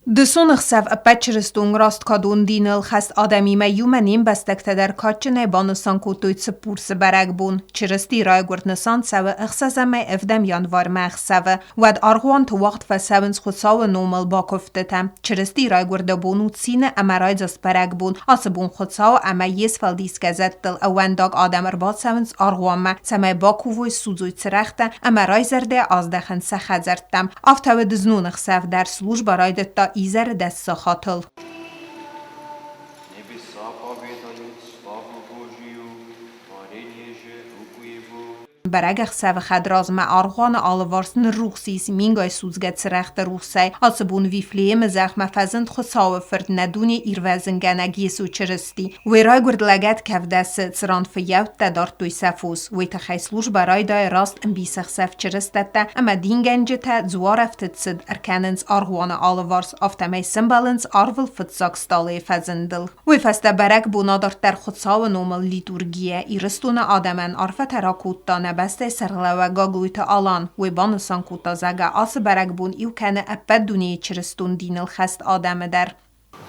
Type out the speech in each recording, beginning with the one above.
دسون æxsæv æppæt чырыстон راست کادون دینıl хæст adæmi məyumənin bəstəktədər kaçınay banısan kodтой pursı bærəgbon Çırыстıyı Raygуырды səvə æxsəzəmə evdəm yanvar məxsəvə və argъуантæм və səvins xutsağı normal bakoftetəm Çırыстıyı Raygуырды Bonu çinə əmə raydzaст bærəgbon asıbun xutsağı əmə yesfəl diskəzətdil əvəndag adam ərbad səvins argъuantæm səmə bakuvoy suzuy çırəxtə əmə rayzərdə azdaxın səxəzərtəm aftəvə dıznon æxsæv در служба райдetta ایزر دست خاطل برای æxsæv خدراز ما آرغوان آلوارسن روخسیس مینگای سوزگت سرخت روخسی آسبون ویفلیه مزخ مفزند خساو فرد ندونی irvæzıngænæджы سو چرستی وی رایگورد لگت کف دست سراند فیوت تدارت دوی سفوس وی تخی служба رایدای راست بیس æxsæv چرستت اما دینگنجه تا زوار افتت سد ارکننز آرغوان آلوارس افتمی سمبالنز آرول فتزاکستالی فزندل وی فسته برک بونادارت در خساو نومل لیتورگیه ایرستون آدمن عرفه ترا کودتا بەستەی سەرgълەууەg Гаглойты Алан وی банысан kodta zaga ası bærəgbon iw kəni æppət duneyı çırыстон dиныл хæст adəmı der.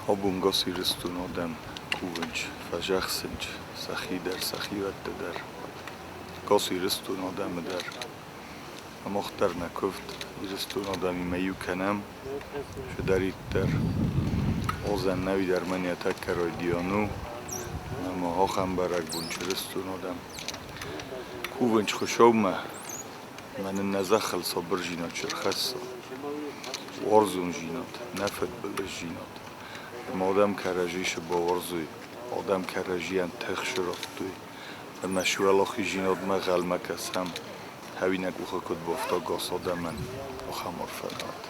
Habun çırыстон adəm kuvunç fəjəxsınç səxi der səxivət der. Çırыстон adəmı der. Muxtar nəkuft çırыстон adəmi məyu kənəm şədərit der. Ozən nəvi dərməniyə təkkəroy diyonu ama hoxam bærəgbon çırыстон adəm. كوونج خشومة من النزخل صبر جينات شرخصة ورزون جينات نفت بلش جينات مادام كراجيش باورزوي آدم كراجيان تخشرفتوي المشوال آخي جينات ما غلمة كسم هوينك وخا كد بافتا قاس آدمن وخمار فرات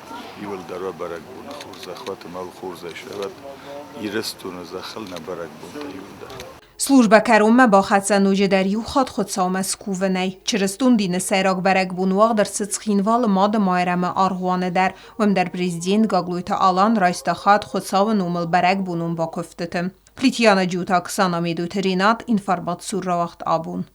يول دروا برقبون خورز اخوات مال خورزه شبت يرستون زخل نبرقبون يول در служба карома با خدسنوجه در یو خاد خود سامس کوونی چرستون دین سیراک برگبون واق در سچخینوال ماد مایرم آرغوانه در وم در پرزیدنت Гаглойты Алан رایستا خاد خود ساو نومل برگبونون با کفتتم پلیتیانا جوتا کسانا میدو ترینات انفارمات سور را وقت آبون